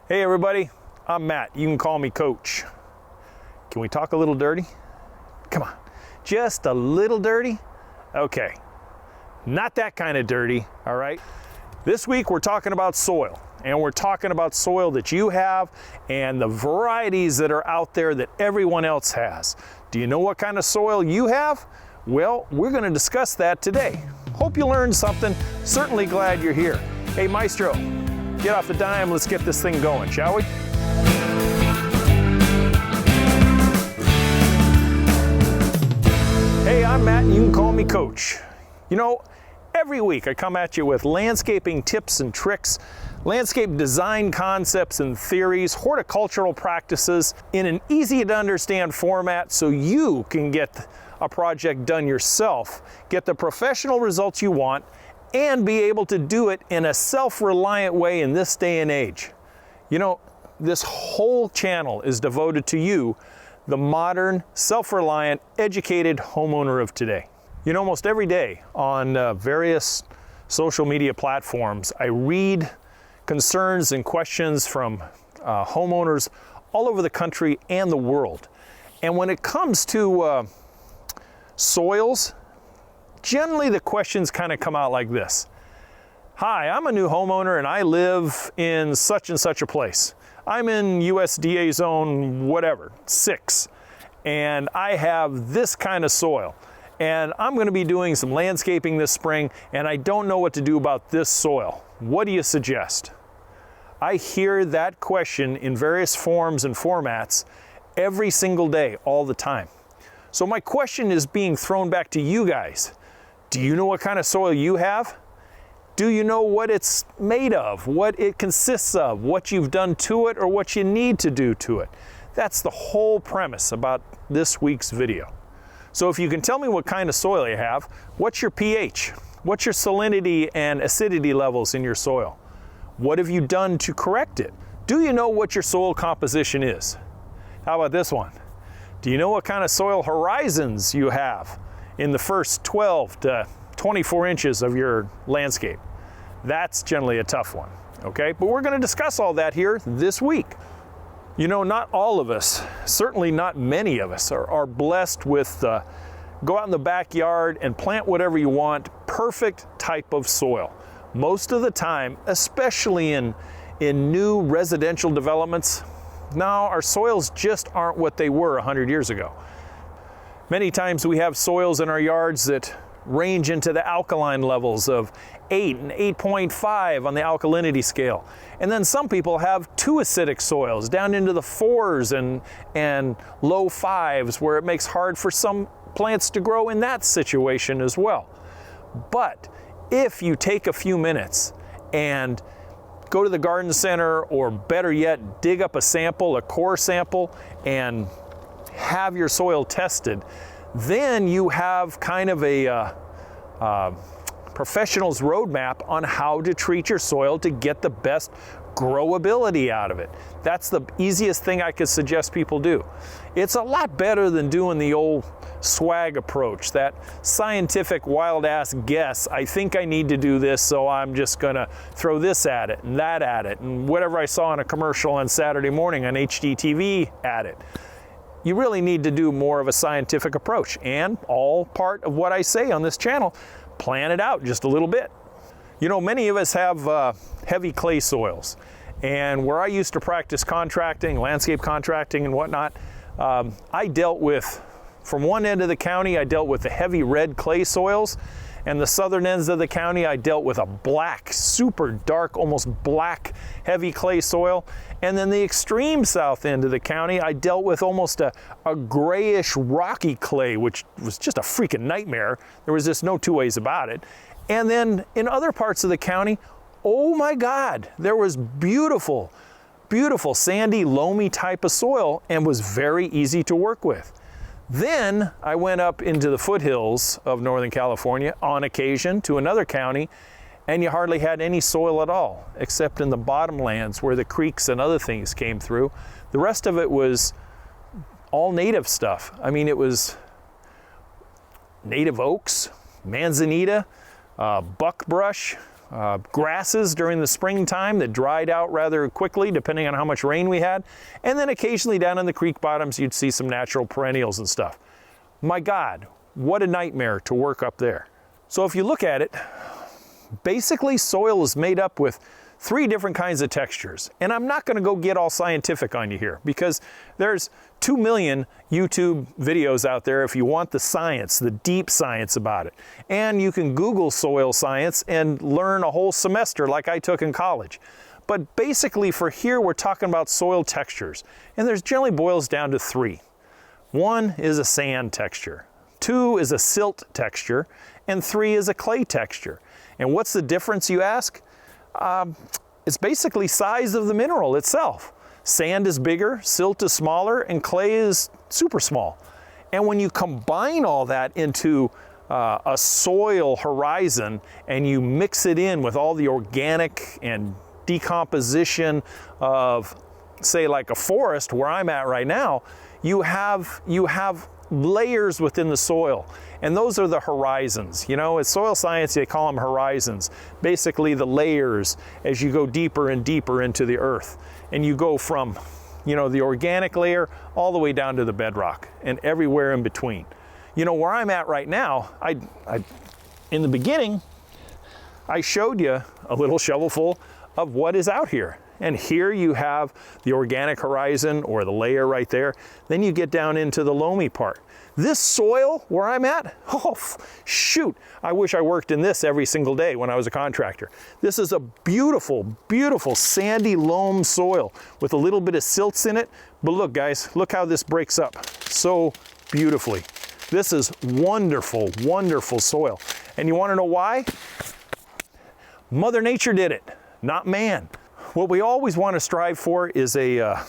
Hey everybody, I'm Matt. You can call me Coach. Can we talk a little dirty? Come on, just a little dirty? Okay, not that kind of dirty, all right? This week we're talking about soil, and we're talking about soil that you have and the varieties that are out there that everyone else has. Do you know what kind of soil you have? Well, we're going to discuss that today. Hope you learned something. Certainly glad you're here. Hey Maestro, get off the dime, let's get this thing going, shall we? Hey, I'm Matt and you can call me Coach. You know, every week I come at you with landscaping tips and tricks, landscape design concepts and theories, horticultural practices in an easy to understand format so you can get a project done yourself, get the professional results you want, and be able to do it in a self-reliant way in this day and age. You know, this whole channel is devoted to you, the modern, self-reliant, educated homeowner of today. You know, almost every day on various social media platforms, I read concerns and questions from homeowners all over the country and the world. And when it comes to soils, generally the questions kind of come out like this. Hi, I'm a new homeowner and I live in such and such a place. I'm in USDA zone whatever, 6, and I have this kind of soil. And I'm going to be doing some landscaping this spring and I don't know what to do about this soil. What do you suggest? I hear that question in various forms and formats every single day, all the time. So my question is being thrown back to you guys. Do you know what kind of soil you have? Do you know what it's made of, what it consists of, what you've done to it, or what you need to do to it? That's the whole premise about this week's video. So if you can tell me what kind of soil you have, what's your pH? What's your salinity and acidity levels in your soil? What have you done to correct it? Do you know what your soil composition is? How about this one? Do you know what kind of soil horizons you have in the first 12 to 24 inches of your landscape? That's generally a tough one, okay? But we're going to discuss all that here this week. You know, not all of us, certainly not many of us, are blessed with go out in the backyard and plant whatever you want, perfect type of soil. Most of the time, especially in new residential developments, now our soils just aren't what they were 100 years ago. Many times we have soils in our yards that range into the alkaline levels of 8 and 8.5 on the alkalinity scale. And then some people have too acidic soils down into the 4s and low 5s where it makes hard for some plants to grow in that situation as well. But if you take a few minutes and go to the garden center, or better yet, dig up a sample, a core sample, and have your soil tested, then you have kind of a professional's roadmap on how to treat your soil to get the best growability out of it. That's the easiest thing I could suggest people do. It's a lot better than doing the old swag approach, that scientific wild ass guess. I think I need to do this, so I'm just gonna throw this at it and that at it and whatever I saw in a commercial on Saturday morning on HDTV at it. You really need to do more of a scientific approach, and all part of what I say on this channel, plan it out just a little bit. You know, many of us have heavy clay soils, and where I used to practice contracting, landscape contracting and whatnot, I dealt with, from one end of the county, I dealt with the heavy red clay soils, and the southern ends of the county, I dealt with a black, super dark, almost black, heavy clay soil. And then the extreme south end of the county, I dealt with almost a grayish rocky clay, which was just a freaking nightmare. There was just no two ways about it. And then in other parts of the county, oh my God, there was beautiful, beautiful sandy, loamy type of soil and was very easy to work with. Then I went up into the foothills of Northern California on occasion to another county, and you hardly had any soil at all, except in the bottomlands where the creeks and other things came through. The rest of it was all native stuff. I mean, it was native oaks, manzanita, buckbrush, grasses during the springtime that dried out rather quickly depending on how much rain we had. And then occasionally down in the creek bottoms you'd see some natural perennials and stuff. My God, what a nightmare to work up there. So if you look at it, basically soil is made up with 3 different kinds of textures. And I'm not going to go get all scientific on you here because there's 2 million YouTube videos out there if you want the science, the deep science about it. And you can Google soil science and learn a whole semester like I took in college. But basically for here we're talking about soil textures. And there's generally boils down to 3. 1 is a sand texture, 2 is a silt texture, and 3 is a clay texture. And what's the difference, you ask? It's basically size of the mineral itself. Sand is bigger, silt is smaller, and clay is super small. And when you combine all that into a soil horizon and you mix it in with all the organic and decomposition of, say, like a forest where I'm at right now, you have layers within the soil, and those are the horizons. You know, in soil science they call them horizons, basically the layers as you go deeper and deeper into the earth, and you go from, you know, the organic layer all the way down to the bedrock and everywhere in between. You know, where I'm at right now, I in the beginning I showed you a little shovelful of what is out here. And here you have the organic horizon or the layer right there. Then you get down into the loamy part. This soil where I'm at, oh shoot, I wish I worked in this every single day when I was a contractor. This is a beautiful, beautiful sandy loam soil with a little bit of silts in it. But look guys, look how this breaks up so beautifully. This is wonderful, wonderful soil. And you want to know why? Mother Nature did it, not man. What we always want to strive for is a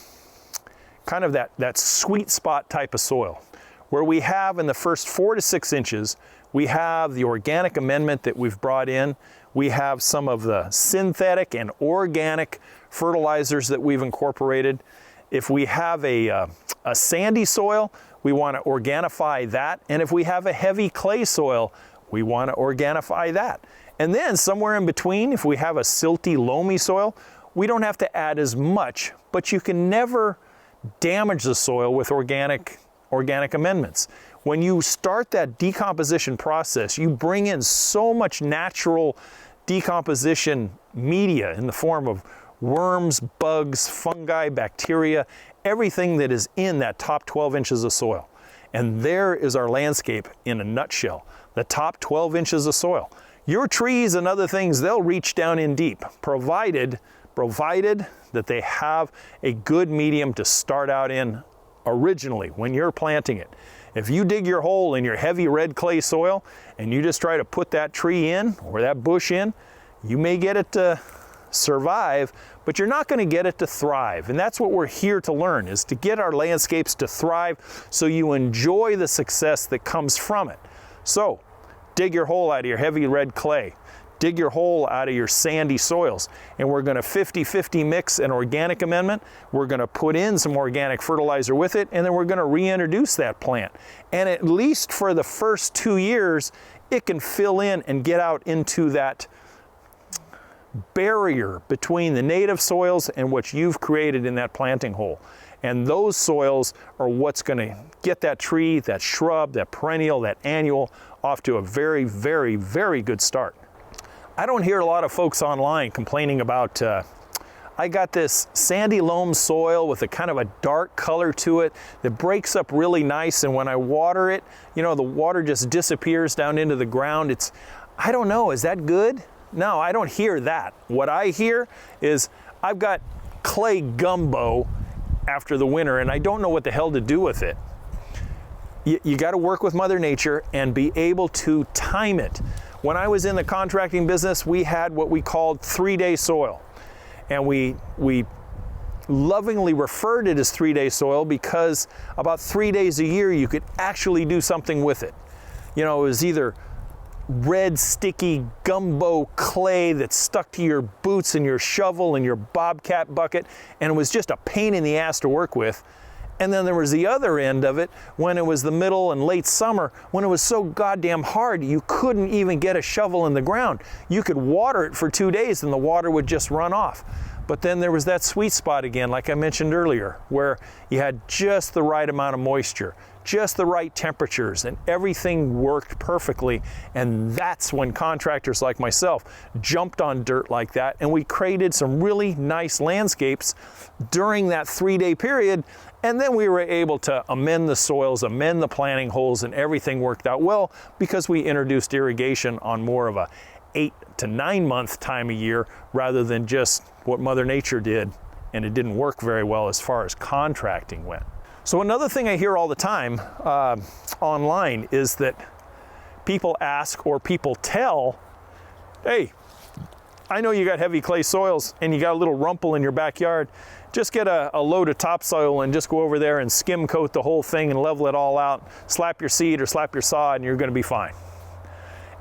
kind of that sweet spot type of soil, where we have in the first 4 to 6 inches, we have the organic amendment that we've brought in. We have some of the synthetic and organic fertilizers that we've incorporated. If we have a sandy soil, we want to organify that. And if we have a heavy clay soil, we want to organify that. And then somewhere in between, if we have a silty, loamy soil, we don't have to add as much, but you can never damage the soil with organic amendments. When you start that decomposition process, you bring in so much natural decomposition media in the form of worms, bugs, fungi, bacteria, everything that is in that top 12 inches of soil. And there is our landscape in a nutshell, the top 12 inches of soil. Your trees and other things, they'll reach down in deep, provided that they have a good medium to start out in originally when you're planting it. If you dig your hole in your heavy red clay soil and you just try to put that tree in or that bush in, you may get it to survive, but you're not going to get it to thrive. And that's what we're here to learn, is to get our landscapes to thrive so you enjoy the success that comes from it. So dig your hole out of your heavy red clay. Dig your hole out of your sandy soils, and we're going to 50-50 mix an organic amendment. We're going to put in some organic fertilizer with it, and then we're going to reintroduce that plant. And at least for the first 2 years, it can fill in and get out into that barrier between the native soils and what you've created in that planting hole. And those soils are what's going to get that tree, that shrub, that perennial, that annual off to a very, very, very good start. I don't hear a lot of folks online complaining about, I got this sandy loam soil with a kind of a dark color to it that breaks up really nice, and when I water it, you know, the water just disappears down into the ground. I don't know, is that good? No, I don't hear that. What I hear is I've got clay gumbo after the winter, and I don't know what the hell to do with it. You got to work with Mother Nature and be able to time it. When I was in the contracting business, we had what we called 3-day soil. And we lovingly referred it as 3-day soil because about 3 days a year you could actually do something with it. You know, it was either red, sticky gumbo clay that stuck to your boots and your shovel and your bobcat bucket, and it was just a pain in the ass to work with. And then there was the other end of it when it was the middle and late summer, when it was so goddamn hard you couldn't even get a shovel in the ground. You could water it for 2 days and the water would just run off. But then there was that sweet spot again, like I mentioned earlier, where you had just the right amount of moisture, just the right temperatures, and everything worked perfectly. And that's when contractors like myself jumped on dirt like that, and we created some really nice landscapes during that 3-day period. And then we were able to amend the soils, amend the planting holes, and everything worked out well because we introduced irrigation on more of a 8 to 9 month time of year rather than just what Mother Nature did, and it didn't work very well as far as contracting went. So another thing I hear all the time online is that people ask or people tell, hey, I know you got heavy clay soils and you got a little rumple in your backyard. Just get a load of topsoil and just go over there and skim coat the whole thing and level it all out. Slap your seed or slap your sod and you're going to be fine.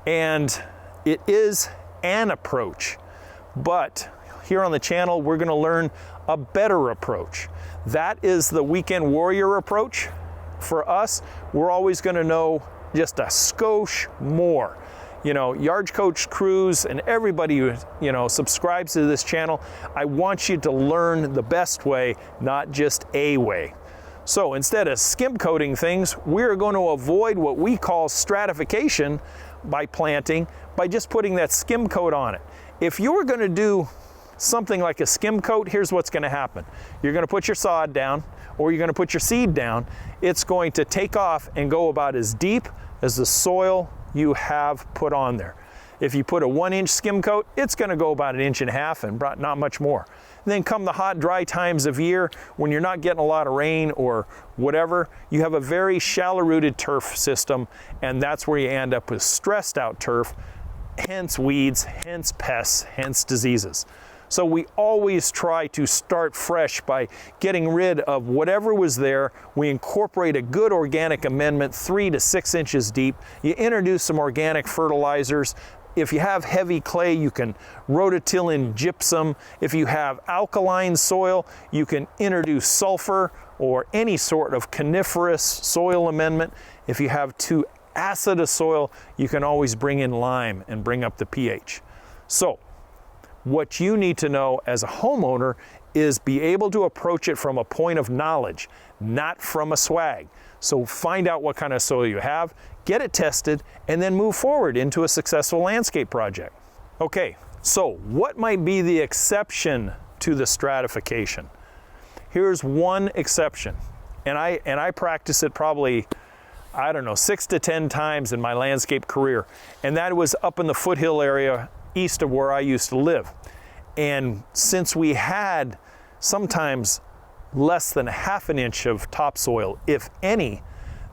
And it is an approach, but here on the channel we're going to learn a better approach. That is the weekend warrior approach. For us, we're always going to know just a skosh more. You know, Yard Coach crews and everybody who, you know, subscribes to this channel, I want you to learn the best way, not just a way. So instead of skim coating things, we're going to avoid what we call stratification by planting, by just putting that skim coat on it. If you were going to do something like a skim coat, here's what's going to happen. You're going to put your sod down, or you're going to put your seed down. It's going to take off and go about as deep as the soil you have put on there. If you put a 1-inch skim coat, it's going to go about 1.5 inches and not much more. And then come the hot, dry times of year when you're not getting a lot of rain or whatever, you have a very shallow-rooted turf system, and that's where you end up with stressed out turf, hence weeds, hence pests, hence diseases. So we always try to start fresh by getting rid of whatever was there. We incorporate a good organic amendment, 3 to 6 inches deep. You introduce some organic fertilizers. If you have heavy clay, you can rototill in gypsum. If you have alkaline soil, you can introduce sulfur or any sort of coniferous soil amendment. If you have too acid a soil, you can always bring in lime and bring up the pH. So what you need to know as a homeowner is be able to approach it from a point of knowledge, not from a swag. So find out what kind of soil you have, get it tested, and then move forward into a successful landscape project. Okay, so what might be the exception to the stratification? Here's one exception, and I practice it probably, I don't know, 6 to 10 times in my landscape career, and that was up in the foothill area east of where I used to live. And since we had sometimes less than 1/2 inch of topsoil, if any,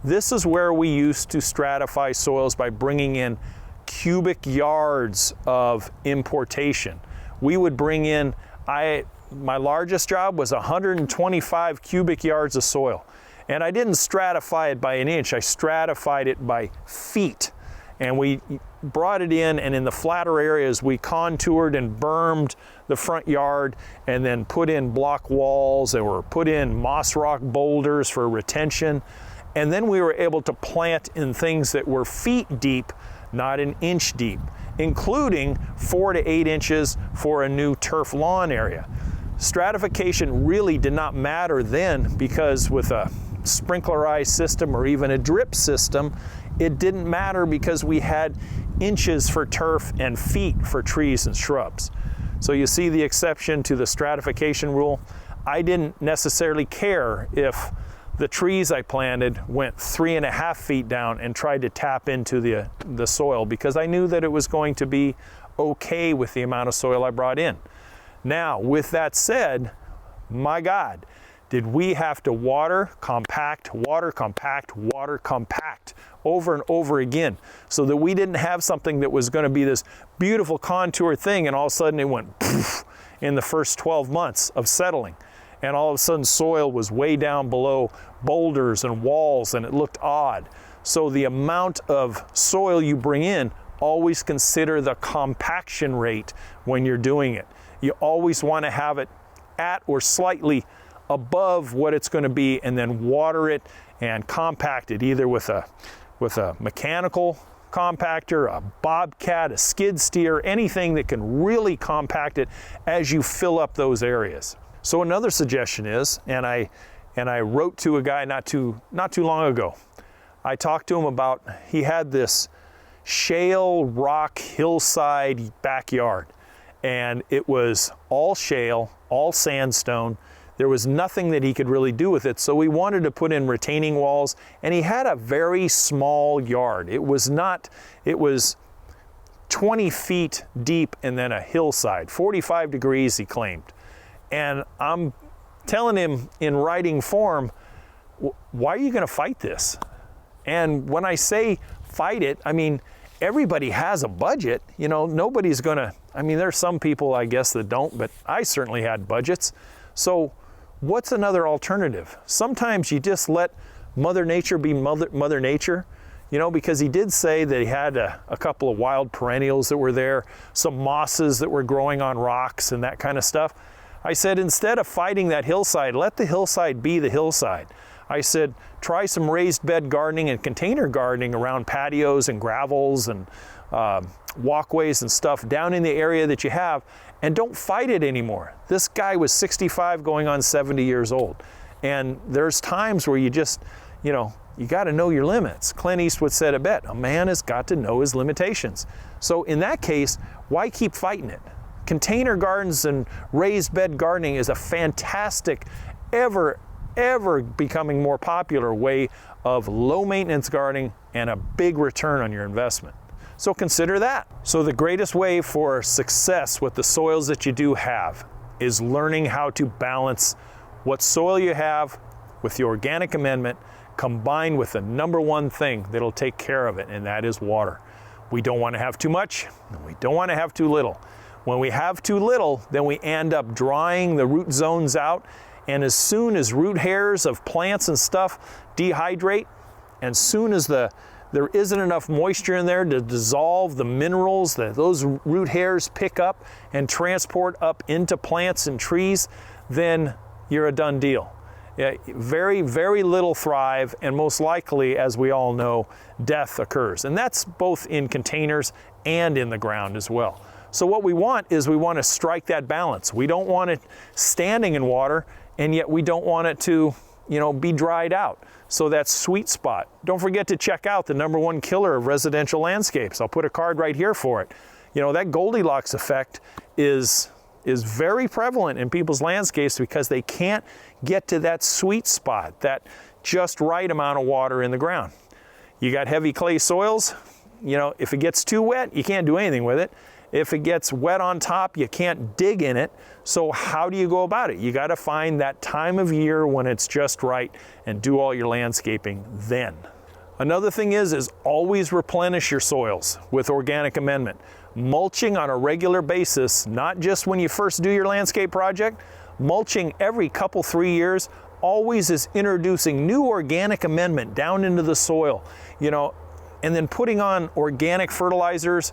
this is where we used to stratify soils by bringing in cubic yards of importation. We would bring in, my largest job was 125 cubic yards of soil. And I didn't stratify it by 1 inch, I stratified it by feet. And we brought it in, and in the flatter areas we contoured and bermed the front yard and then put in block walls or put in moss rock boulders for retention. And then we were able to plant in things that were feet deep, not 1 inch deep, including 4 to 8 inches for a new turf lawn area. Stratification really did not matter then, because with a sprinklerized system or even a drip system, it didn't matter because we had inches for turf and feet for trees and shrubs. So you see the exception to the stratification rule. I didn't necessarily care if the trees I planted went 3.5 feet down and tried to tap into the soil, because I knew that it was going to be okay with the amount of soil I brought in. Now, with that said, my God, did we have to water, compact, water, compact, water, compact over and over again, so that we didn't have something that was going to be this beautiful contour thing and all of a sudden it went poof in the first 12 months of settling. And all of a sudden soil was way down below boulders and walls and it looked odd. So the amount of soil you bring in, always consider the compaction rate when you're doing it. You always want to have it at or slightly above what it's going to be, and then water it and compact it either with a mechanical compactor, a bobcat, a skid steer, anything that can really compact it as you fill up those areas. So another suggestion is, and I wrote to a guy not too long ago. I talked to him about, he had this shale rock hillside backyard, and it was all shale, all sandstone. There was nothing that he could really do with it, so we wanted to put in retaining walls, and he had a very small yard. It was 20 feet deep and then a hillside, 45 degrees he claimed. And I'm telling him in writing form, why are you going to fight this? And when I say fight it, I mean, everybody has a budget. You know, nobody's going to, I mean, there's some people, I guess, that don't, but I certainly had budgets. So what's another alternative? Sometimes you just let Mother Nature be Mother Nature, you know, because he did say that he had a couple of wild perennials that were there, some mosses that were growing on rocks and that kind of stuff. I said, instead of fighting that hillside, let the hillside be the hillside. I said, try some raised bed gardening and container gardening around patios and gravels and walkways and stuff down in the area that you have, and don't fight it anymore. This guy was 65 going on 70 years old. And there's times where you just, you know, you got to know your limits. Clint Eastwood said it best, a man has got to know his limitations. So in that case, why keep fighting it? Container gardens and raised bed gardening is a fantastic, ever becoming more popular way of low maintenance gardening and a big return on your investment. So consider that. So the greatest way for success with the soils that you do have is learning how to balance what soil you have with the organic amendment combined with the number one thing that'll take care of it, and that is water. We don't want to have too much, and we don't want to have too little. When we have too little, then we end up drying the root zones out, and as soon as root hairs of plants and stuff dehydrate, and soon as there isn't enough moisture in there to dissolve the minerals that those root hairs pick up and transport up into plants and trees, then you're a done deal. Yeah, very, very little thrive, and most likely, as we all know, death occurs. And that's both in containers and in the ground as well. So what we want is we want to strike that balance. We don't want it standing in water, and yet we don't want it to, you know, be dried out. So that sweet spot. Don't forget to check out the #1 killer of residential landscapes. I'll put a card right here for it. You know, that Goldilocks effect is very prevalent in people's landscapes because they can't get to that sweet spot, that just right amount of water in the ground. You got heavy clay soils, you know, if it gets too wet, you can't do anything with it. If it gets wet on top, you can't dig in it. So how do you go about it? You got to find that time of year when it's just right and do all your landscaping then. Another thing is always replenish your soils with organic amendment. Mulching on a regular basis, not just when you first do your landscape project, mulching every couple, 3 years, always is introducing new organic amendment down into the soil, you know, and then putting on organic fertilizers.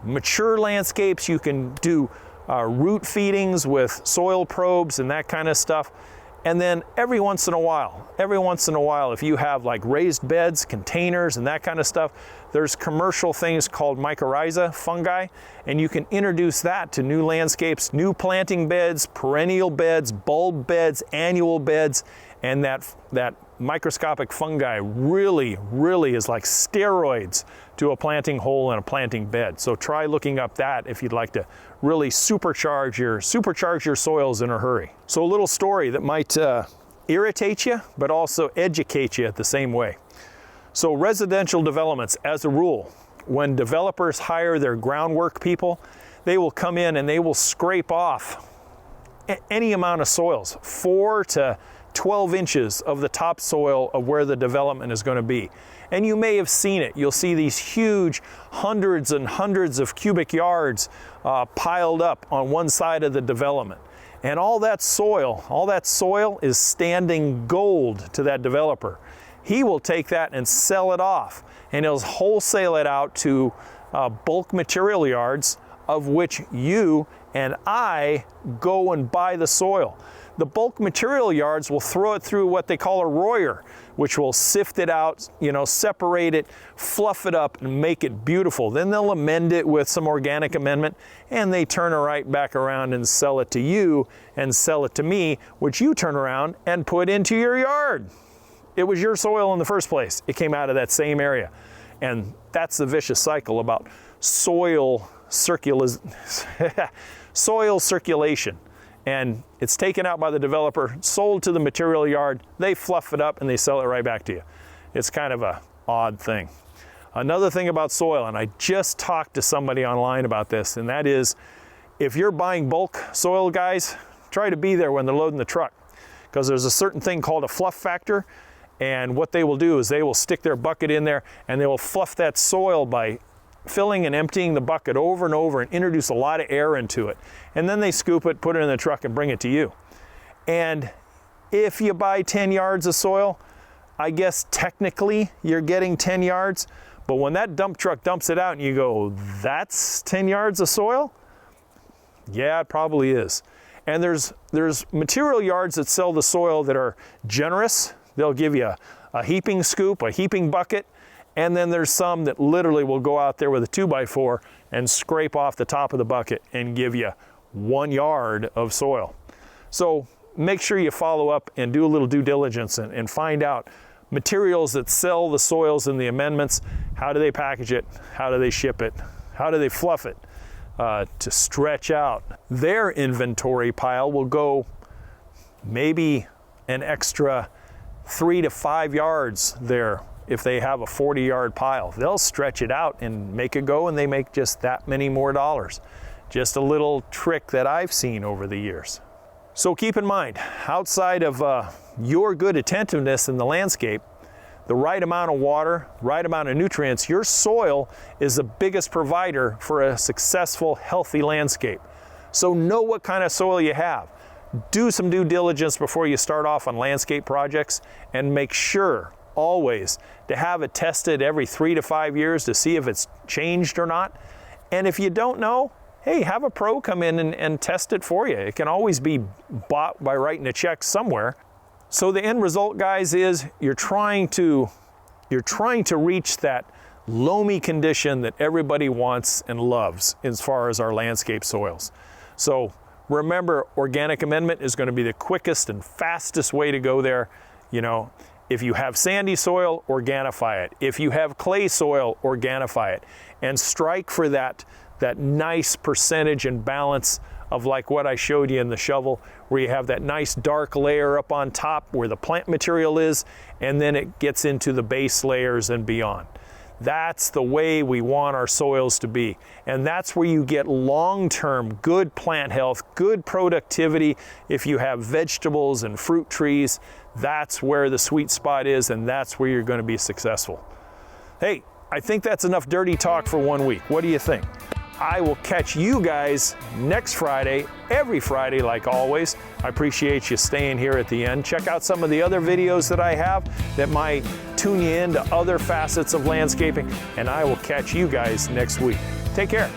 Mature landscapes, you can do root feedings with soil probes and that kind of stuff. And then every once in a while, if you have like raised beds, containers, and that kind of stuff, there's commercial things called mycorrhiza fungi, and you can introduce that to new landscapes, new planting beds, perennial beds, bulb beds, annual beds, and that microscopic fungi really is like steroids to a planting hole and a planting bed. So try looking up that if you'd like to really supercharge your soils in a hurry. So a little story that might irritate you, but also educate you at the same way. So residential developments, as a rule, when developers hire their groundwork people, they will come in and they will scrape off any amount of soils, 4 to 12 inches of the topsoil of where the development is going to be. And you may have seen it. You'll see these huge hundreds and hundreds of cubic yards piled up on one side of the development. And all that soil is standing gold to that developer. He will take that and sell it off, and he'll wholesale it out to bulk material yards, of which you and I go and buy the soil. The bulk material yards will throw it through what they call a royer, which will sift it out, separate it, fluff it up, and make it beautiful. Then they'll amend it with some organic amendment, and they turn it right back around and sell it to you and sell it to me, which you turn around and put into your yard. It was your soil in the first place. It came out of that same area. And that's the vicious cycle about soil circulation. And it's taken out by the developer, sold to the material yard, they fluff it up and they sell it right back to you. It's kind of an odd thing. Another thing about soil, and I just talked to somebody online about this, and that is, if you're buying bulk soil, guys, try to be there when they're loading the truck, because there's a certain thing called a fluff factor, and what they will do is they will stick their bucket in there and they will fluff that soil by filling and emptying the bucket over and over and introduce a lot of air into it. And then they scoop it, put it in the truck, and bring it to you. And if you buy 10 yards of soil, I guess technically you're getting 10 yards, but when that dump truck dumps it out and you go, that's 10 yards of soil? Yeah, it probably is. And there's material yards that sell the soil that are generous. They'll give you a heaping scoop, a heaping bucket, and then there's some that literally will go out there with a 2x4 and scrape off the top of the bucket and give you 1 yard of soil. So make sure you follow up and do a little due diligence and find out materials that sell the soils and the amendments. How do they package it? How do they ship it? How do they fluff it to stretch out? Their inventory pile will go maybe an extra 3 to 5 yards there. If they have a 40-yard pile, they'll stretch it out and make it go, and they make just that many more dollars. Just a little trick that I've seen over the years. So keep in mind, outside of your good attentiveness in the landscape, the right amount of water, right amount of nutrients, your soil is the biggest provider for a successful, healthy landscape. So know what kind of soil you have. Do some due diligence before you start off on landscape projects, and make sure always to have it tested every 3 to 5 years to see if it's changed or not. And if you don't know, hey, have a pro come in and test it for you. It can always be bought by writing a check somewhere. So the end result, guys, is you're trying to reach that loamy condition that everybody wants and loves as far as our landscape soils. So remember, organic amendment is going to be the quickest and fastest way to go there. If you have sandy soil, organify it. If you have clay soil, organify it. And strike for that nice percentage and balance of like what I showed you in the shovel, where you have that nice dark layer up on top where the plant material is, and then it gets into the base layers and beyond. That's the way we want our soils to be. And that's where you get long-term good plant health, good productivity. If you have vegetables and fruit trees, that's where the sweet spot is, and that's where you're going to be successful. Hey, I think that's enough dirty talk for 1 week. What do you think? I will catch you guys next Friday, every Friday like always. I appreciate you staying here at the end. Check out some of the other videos that I have that might tune you into other facets of landscaping, and I will catch you guys next week. Take care.